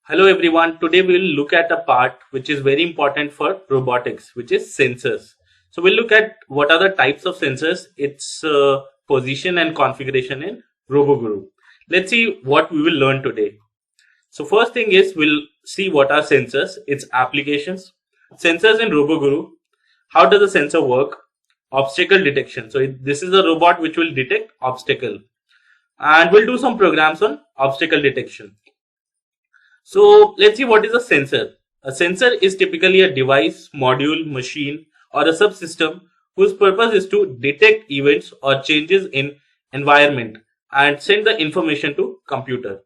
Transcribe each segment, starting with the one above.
Hello everyone. Today we will look at a part which is very important for robotics, which is sensors. So we'll look at what are the types of sensors, its position and configuration in RoboGuru. Let's see what we will learn today. So first thing is we'll see what are sensors, its applications, sensors in RoboGuru, how does the sensor work, obstacle detection. So this is a robot which will detect obstacle, and we'll do some programs on obstacle detection. So let's see what is a sensor. A sensor is typically a device, module, machine, or a subsystem whose purpose is to detect events or changes in environment and send the information to computer.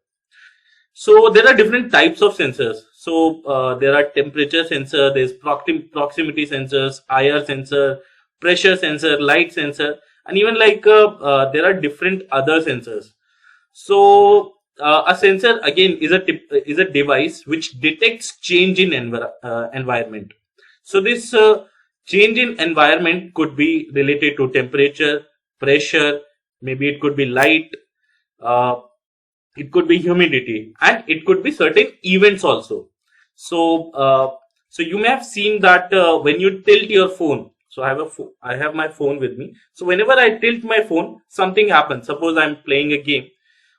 So there are different types of sensors. So there are temperature sensor, there's proximity sensors, IR sensor, pressure sensor, light sensor, and even there are different other sensors. So a sensor again is a device which detects change in environment. So this change in environment could be related to temperature, pressure, maybe it could be light, uh, it could be humidity, and it could be certain events also. So so you may have seen that when you tilt your phone. So I have my phone with me. So whenever I tilt my phone, something happens. Suppose I'm playing a game.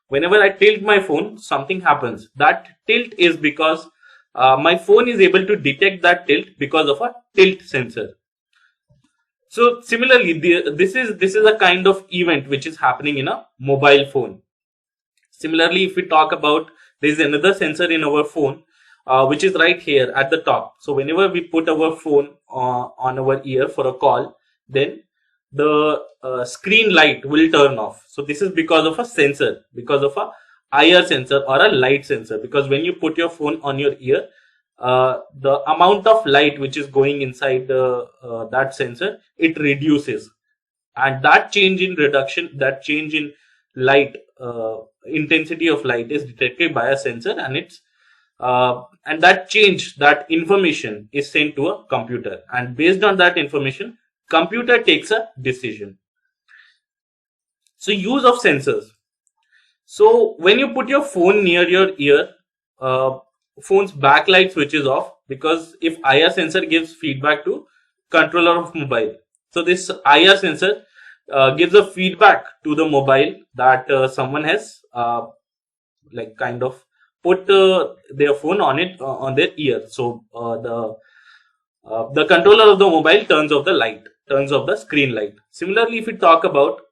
Whenever I tilt my phone, something happens. That tilt is because my phone is able to detect that tilt because of a tilt sensor. So similarly, this is a kind of event which is happening in a mobile phone. Similarly, if we talk about, there is another sensor in our phone, which is right here at the top. So whenever we put our phone on our ear for a call, then the screen light will turn off. So this is because of a sensor, because of a IR sensor or a light sensor. Because when you put your phone on your ear, the amount of light which is going inside that sensor, it reduces, and that change in light, intensity of light is detected by a sensor, and and that information is sent to a computer, and based on that information, computer takes a decision. So use of sensors. So when you put your phone near your ear, uh, phone's backlight switches off, because if IR sensor gives feedback to controller of mobile. So this IR sensor gives a feedback to the mobile that someone has kind of put their phone on it on their ear. So the controller of the mobile turns off the light, turns off the screen light. Similarly, if we talk about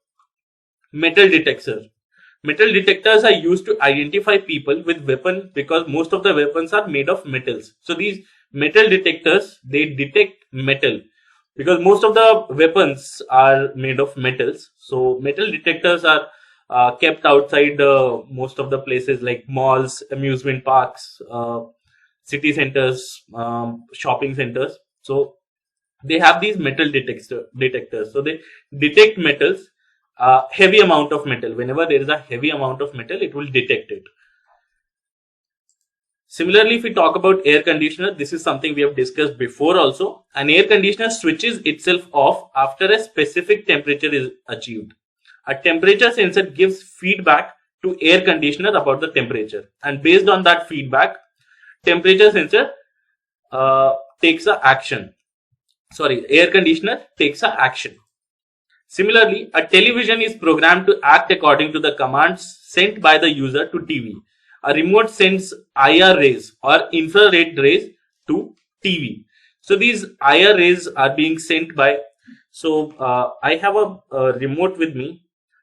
metal detectors, metal detectors are used to identify people with weapon, because most of the weapons are made of metals. So these metal detectors, they detect metal, because most of the weapons are made of metals. So metal detectors are kept outside most of the places like malls, amusement parks, city centers, shopping centers. So they have these metal detectors. So they detect metals, heavy amount of metal. Whenever there is a heavy amount of metal, it will detect it. Similarly, if we talk about air conditioner, this is something we have discussed before also. An air conditioner switches itself off after a specific temperature is achieved. A temperature sensor gives feedback to air conditioner about the temperature, and based on that feedback, temperature sensor takes a action. Sorry, air conditioner takes a action. Similarly, a television is programmed to act according to the commands sent by the user to TV. A remote sends IR rays or infrared rays to TV. So these IR rays are being sent by. So I have a remote with me.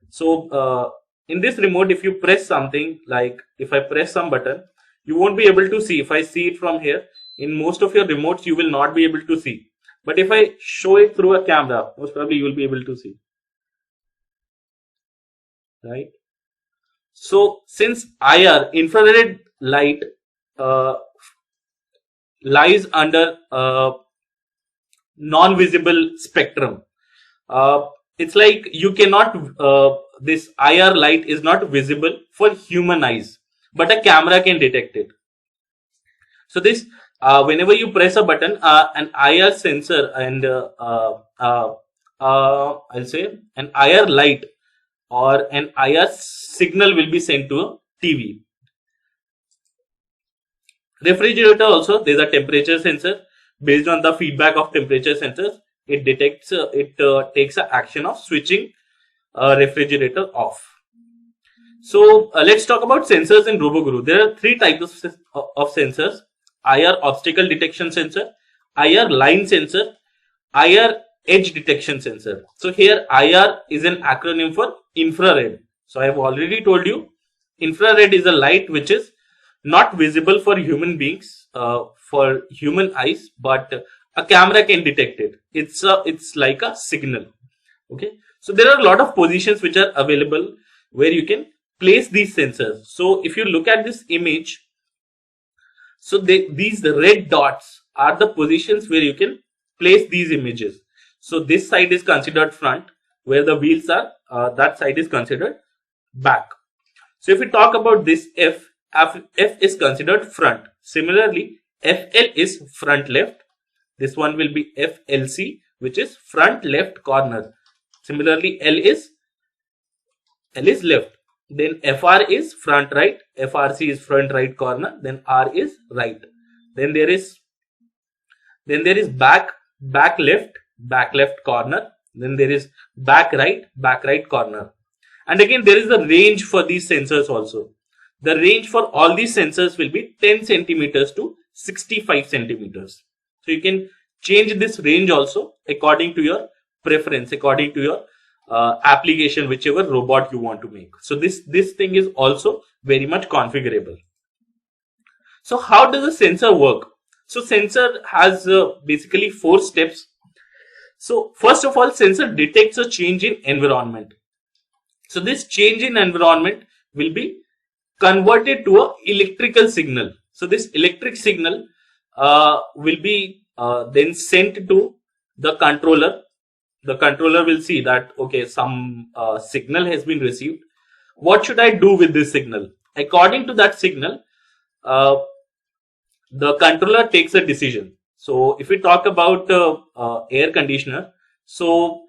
So in this remote, if you press something, like if I press some button, you won't be able to see. If I see it from here, in most of your remotes, you will not be able to see. But if I show it through a camera, most probably you will be able to see, right? So since IR, infrared light, uh, lies under non-visible spectrum, it's like you cannot, this IR light is not visible for human eyes, but a camera can detect it. So this, whenever you press a button, an IR sensor and I'll say an IR light or an IR signal will be sent to a TV. Refrigerator also, there's a temperature sensor. Based on the feedback of temperature sensors, it detects, takes an action of switching refrigerator off. So let's talk about sensors in RoboGuru. There are three types of sensors: IR obstacle detection sensor, IR line sensor, IR edge detection sensor. So here IR is an acronym for infrared. So I have already told you, infrared is a light which is not visible for human beings, for human eyes, but a camera can detect it. It's like a signal. Okay. So there are a lot of positions which are available where you can place these sensors. So if you look at this image, so these red dots are the positions where you can place these images. So this side is considered front, where the wheels are, that side is considered back. So if we talk about this F is considered front. Similarly, FL is front left. This one will be FLC, which is front left corner. Similarly, L is left. Then FR is front right. FRC is front right corner. Then R is right. Then there is back left corner. Then there is back right corner. And again, there is the range for these sensors also. The range for all these sensors will be 10 centimeters to 65 centimeters. So you can change this range also according to your preference, according to your application, whichever robot you want to make. So this thing is also very much configurable. So how does a sensor work? So sensor has basically 4 steps. So first of all, sensor detects a change in environment. So this change in environment will be converted to a electrical signal. So this electric signal will be then sent to the controller. The controller will see that, okay, some signal has been received. What should I do with this signal? According to that signal, the controller takes a decision. So if we talk about air conditioner, so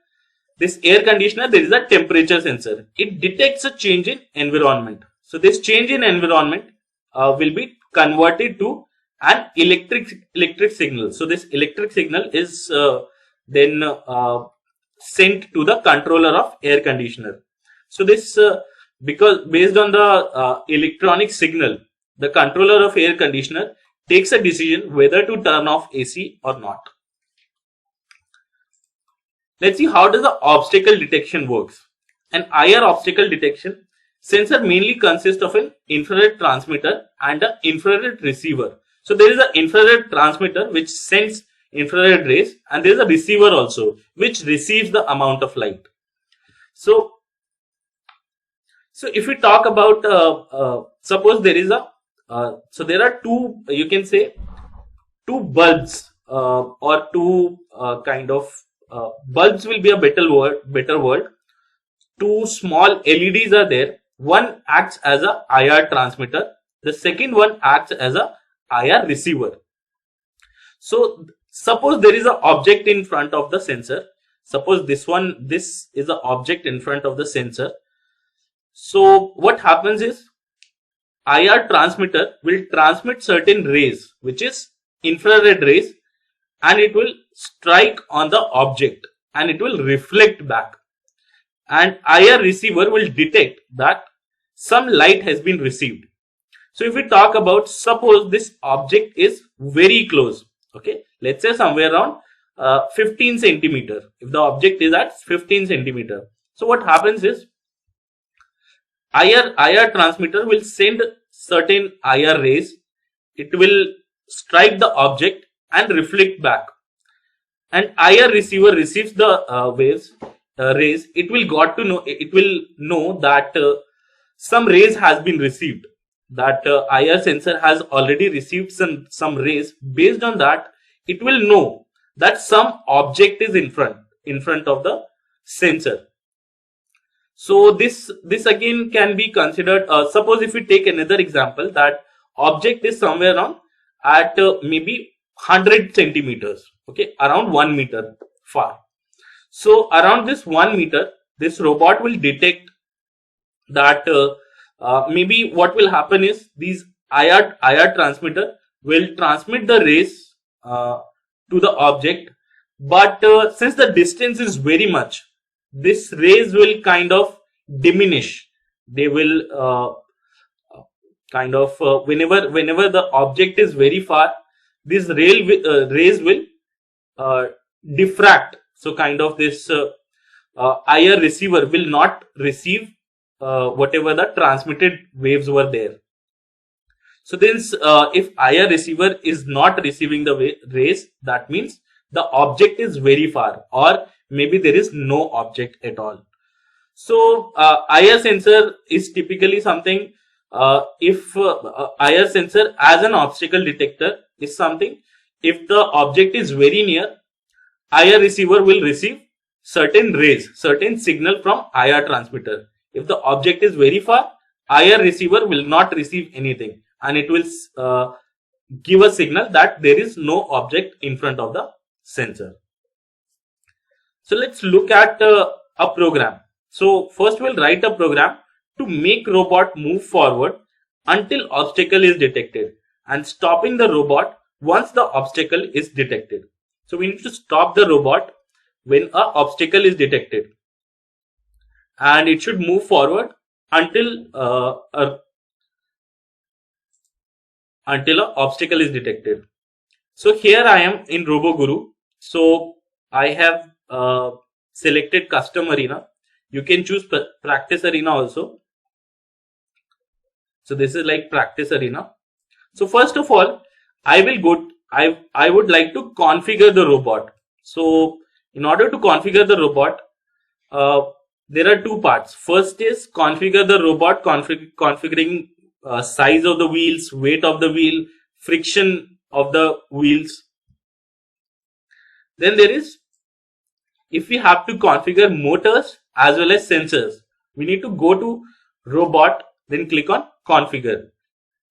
this air conditioner, there is a temperature sensor. It detects a change in environment. So this change in environment will be converted to an electric signal. So this electric signal is then sent to the controller of air conditioner. So this because based on the electronic signal, the controller of air conditioner takes a decision whether to turn off AC or not. Let's see how does the obstacle detection works. An IR obstacle detection sensor mainly consists of an infrared transmitter and an infrared receiver. So there is an infrared transmitter which sends infrared rays, and there is a receiver also which receives the amount of light. So if we talk about suppose there is a so there are two, you can say, two bulbs or two kind of bulbs will be a better word. Two small LEDs are there. One acts as a IR transmitter. The second one acts as a IR receiver. So suppose there is an object in front of the sensor. Suppose this is an object in front of the sensor. So what happens is IR transmitter will transmit certain rays, which is infrared rays, and it will strike on the object and it will reflect back. And IR receiver will detect that some light has been received. So if we talk about, suppose this object is very close, okay, let's say somewhere around 15 centimeter. If the object is at 15 centimeter, so what happens is IR transmitter will send certain IR rays. It will strike the object and reflect back. And IR receiver receives the rays. It will know that some rays has been received. That IR sensor has already received some rays. Based on that, it will know that some object is in front of the sensor. So this again can be considered. Suppose if we take another example, that object is somewhere around at maybe 100 centimeters, okay, around 1 meter far. So around this 1 meter, this robot will detect that maybe what will happen is these IR transmitter will transmit the rays to the object, but since the distance is very much, this rays will kind of diminish. They will whenever the object is very far, these rays will diffract. So kind of this IR receiver will not receive whatever the transmitted waves were there. So this if IR receiver is not receiving the rays, that means the object is very far, or maybe there is no object at all. So IR sensor is typically something, if IR sensor as an obstacle detector is something, if the object is very near, IR receiver will receive certain rays, certain signal from IR transmitter. If the object is very far, IR receiver will not receive anything, and it will give a signal that there is no object in front of the sensor. So let's look at a program. So first we'll write a program to make robot move forward until obstacle is detected, and stopping the robot once the obstacle is detected. So we need to stop the robot when an obstacle is detected, and it should move forward until an obstacle is detected. So here I am in RoboGuru. So I have selected custom arena. You can choose practice arena also. So this is like practice arena. So first of all, I would like to configure the robot. So in order to configure the robot, there are two parts. First is configure the robot, configuring size of the wheels, weight of the wheel, friction of the wheels. Then there is, if we have to configure motors as well as sensors, we need to go to robot, then click on configure.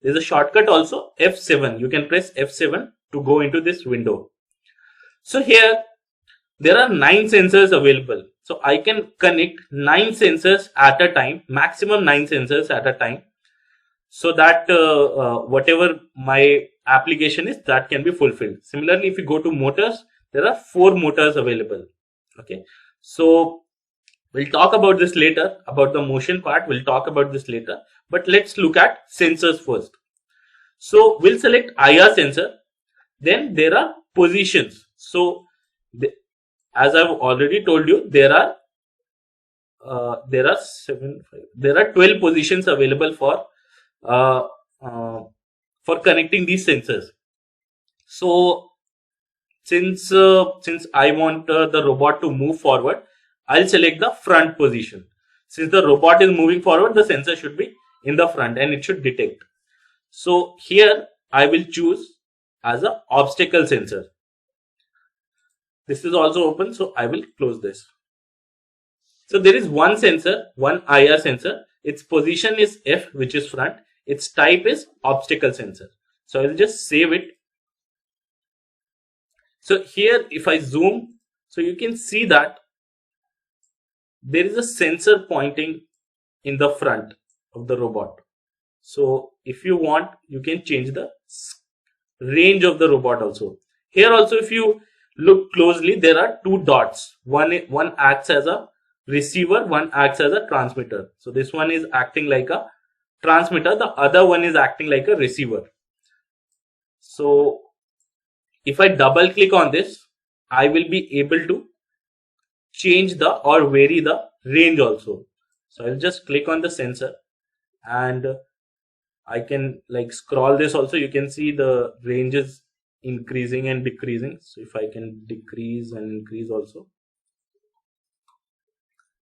There's a shortcut also, F7. You can press F7 to go into this window. So here there are 9 sensors available. So I can connect 9 sensors at a time, maximum 9 sensors at a time, so that whatever my application is, that can be fulfilled. Similarly, if you go to motors, there are 4 motors available. Okay, so we'll talk about this later, about the motion part. We'll talk about this later, but let's look at sensors first. So we'll select IR sensor. Then there are positions. So as I've already told you, there are 12 positions available for connecting these sensors. So since I want the robot to move forward, I'll select the front position. Since the robot is moving forward, the sensor should be in the front and it should detect. So here I will choose as an obstacle sensor. This is also open, so I will close this. So there is one sensor, one IR sensor. Its position is F, which is front. Its type is obstacle sensor. So I will just save it. So here if I zoom, so you can see that there is a sensor pointing in the front of the robot. So if you want, you can change the range of the robot also. Here also, if you look closely, there are 2 dots. One acts as a receiver, one acts as a transmitter. So this one is acting like a transmitter, the other one is acting like a receiver. So if I double click on this, I will be able to change or vary the range also. So I'll just click on the sensor and I can like scroll this also. You can see the ranges increasing and decreasing. So if I can decrease and increase also.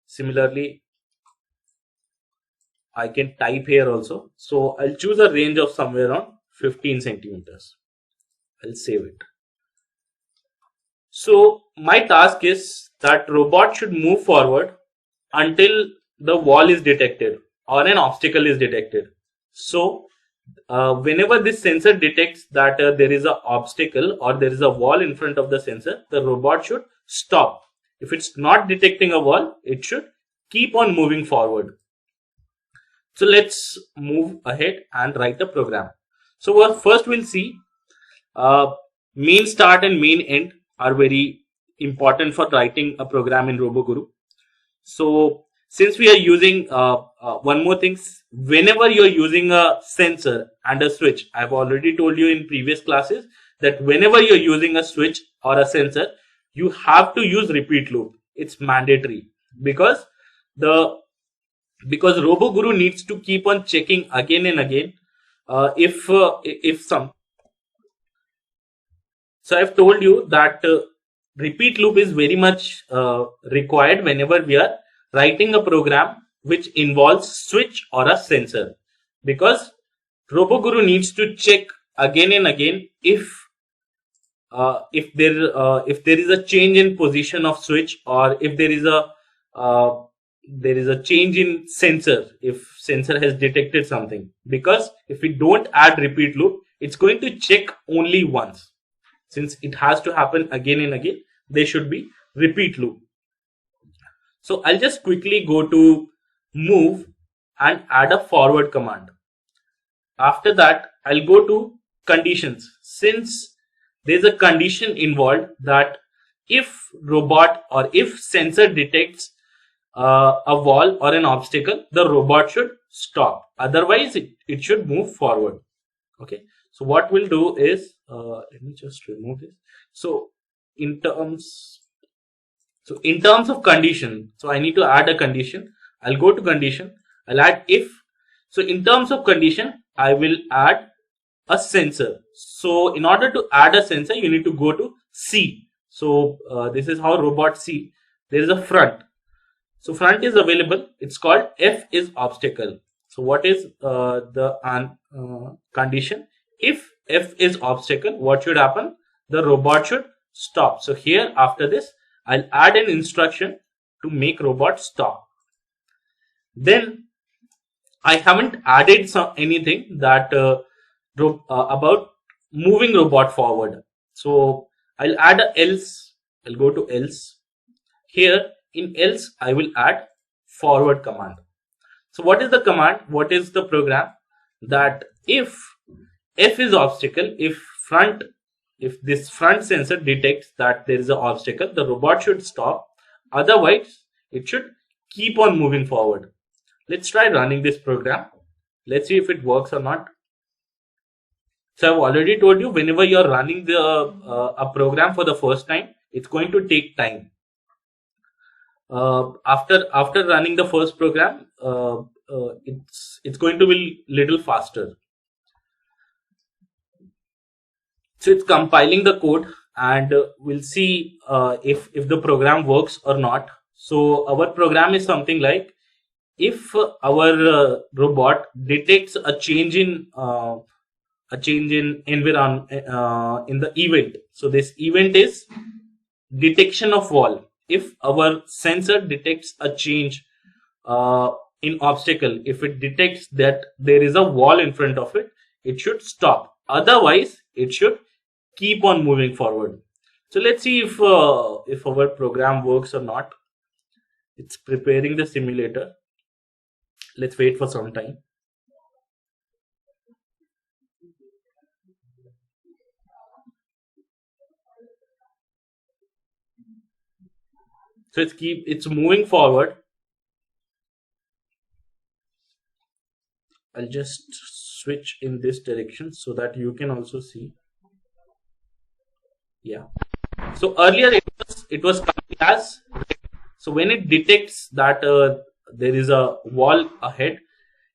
Similarly, I can type here also. So I'll choose a range of somewhere around 15 centimeters. I'll save it. So my task is that robot should move forward until the wall is detected or an obstacle is detected. So whenever this sensor detects that there is an obstacle or there is a wall in front of the sensor, the robot should stop. If it's not detecting a wall, it should keep on moving forward. So let's move ahead and write the program. So first we'll see Main start and main end are very important for writing a program in RoboGuru. So since we are using one more thing, whenever you're using a sensor and a switch, I've already told you in previous classes that whenever you're using a switch or a sensor, you have to use repeat loop. It's mandatory because the because RoboGuru needs to keep on checking again and again if some. So I've told you that repeat loop is very much required whenever we are writing a program which involves switch or a sensor, because RoboGuru needs to check again and again if there is a change in position of switch, or if there is a change in sensor, if sensor has detected something. Because if we don't add repeat loop, it's going to check only once. Since it has to happen again and again, there should be repeat loop. So I'll just quickly go to move and add a forward command. After that, I'll go to conditions. Since there's a condition involved that if robot or if sensor detects a wall or an obstacle, the robot should stop. Otherwise, it should move forward. Okay. So what we'll do is, let me just remove this. So in terms of condition, so I need to add a condition. I'll go to condition. I'll add if. So in terms of condition, I will add a sensor. So in order to add a sensor, you need to go to C. So this is how robot C. There is a front. So front is available. It's called F is obstacle. So what is the condition? If F is obstacle, what should happen? The robot should stop. So here after this, I'll add an instruction to make robot stop. Then I haven't added anything that about moving robot forward. So I'll add a else. I'll go to else. Here in else, I will add forward command. So what is the command? What is the program? That if F is obstacle, if this front sensor detects that there is an obstacle, the robot should stop. Otherwise, it should keep on moving forward. Let's try running this program. Let's see if it works or not. So I've already told you, whenever you're running a program for the first time, it's going to take time. After running the first program, it's going to be little faster. So it's compiling the code, and we'll see if the program works or not. So our program is something like, if our robot detects a change in environment in the event. So this event is detection of wall. If our sensor detects a change in obstacle, if it detects that there is a wall in front of it, it should stop. Otherwise, it should keep on moving forward. So let's see if our program works or not. It's preparing the simulator. Let's wait for some time. So it's moving forward. I'll just switch in this direction so that you can also see. Yeah. So earlier it was coming as red. So when it detects that there is a wall ahead,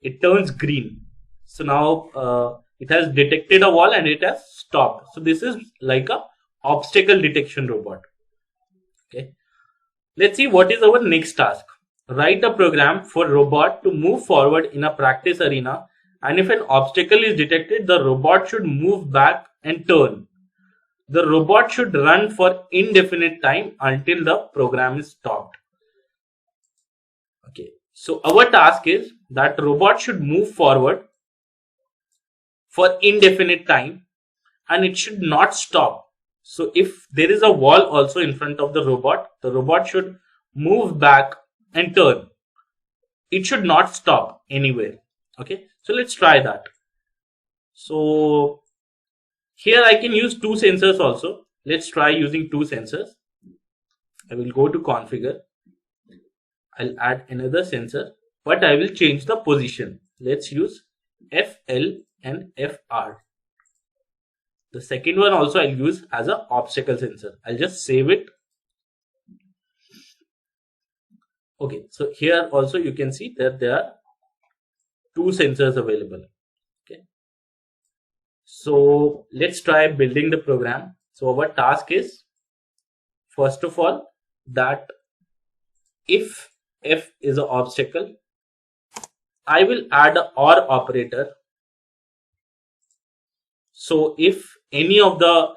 it turns green. So now it has detected a wall and it has stopped. So this is like a obstacle detection robot. Okay. Let's see what is our next task. Write a program for robot to move forward in a practice arena, and if an obstacle is detected, the robot should move back and turn. The robot should run for indefinite time until the program is stopped. Okay, so our task is that robot should move forward for indefinite time and it should not stop. So if there is a wall also in front of the robot should move back and turn. It should not stop anywhere. Okay, so let's try that. So Here I can use two sensors also. Let's try using two sensors. I will go to configure. I'll add another sensor, but I will change the position. Let's use FL and FR. The second one also I'll use as an obstacle sensor. I'll just save it. Okay, so here also you can see that there are two sensors available. Okay, so let's try building the program. So our task is, first of all, that if F is an obstacle, I will add a OR operator. So if any of the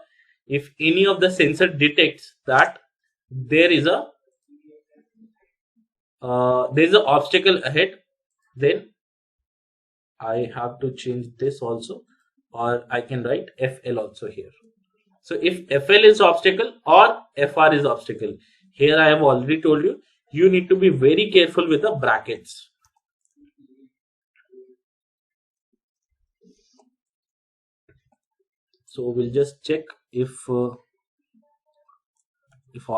sensor detects that there is an obstacle ahead, then I have to change this also, or I can write FL also here. So if FL is obstacle or FR is obstacle, here I have already told you, you need to be very careful with the brackets. So we'll just check if all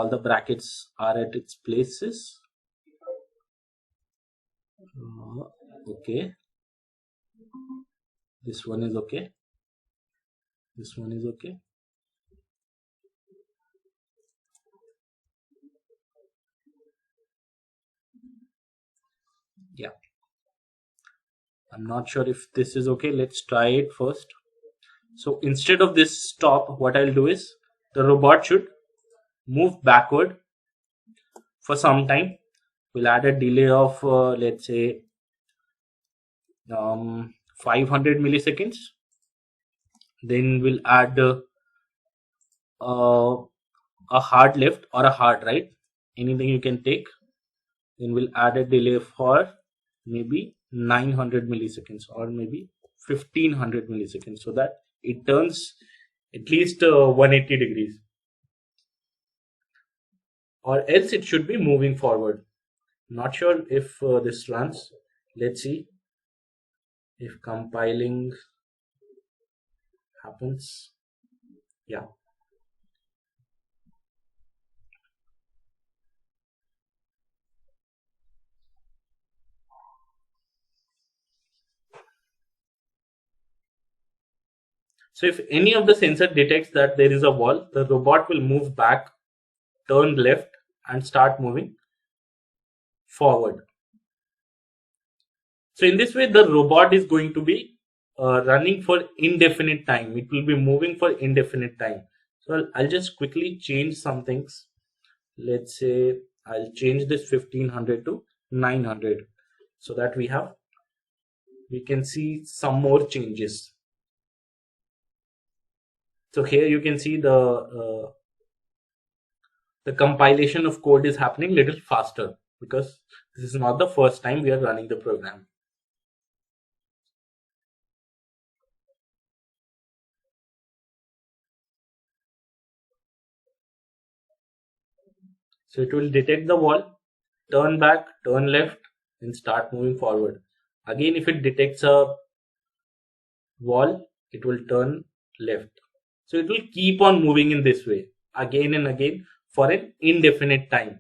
the brackets are at its places. Okay, this one is okay, this one is okay. Yeah, I'm not sure if this is okay. Let's try it first. So instead of this stop, what I'll do is the robot should move backward for some time. We'll add a delay of let's say 500 milliseconds. Then we'll add a hard left or a hard right, anything you can take. Then we'll add a delay for maybe 900 milliseconds or maybe 1500 milliseconds, so that it turns at least 180 degrees, or else it should be moving forward. Not sure if this runs. Let's see if compiling happens. Yeah, so if any of the sensor detects that there is a wall, the robot will move back, turn left, and start moving forward. So in this way, the robot is going to be running for indefinite time. It will be moving for indefinite time. So I'll just quickly change some things. Let's say I'll change this 1500 to 900, so that we can see some more changes. So here you can see the compilation of code is happening little faster, because this is not the first time we are running the program. So it will detect the wall, turn back, turn left, and start moving forward. Again, if it detects a wall, it will turn left. So it will keep on moving in this way again and again for an indefinite time.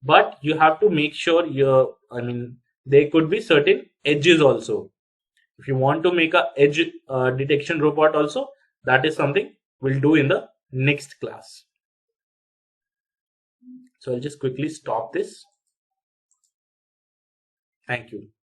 But you have to make sure there could be certain edges also. If you want to make a edge detection robot also, that is something we'll do in the next class. So I'll just quickly stop this. Thank you.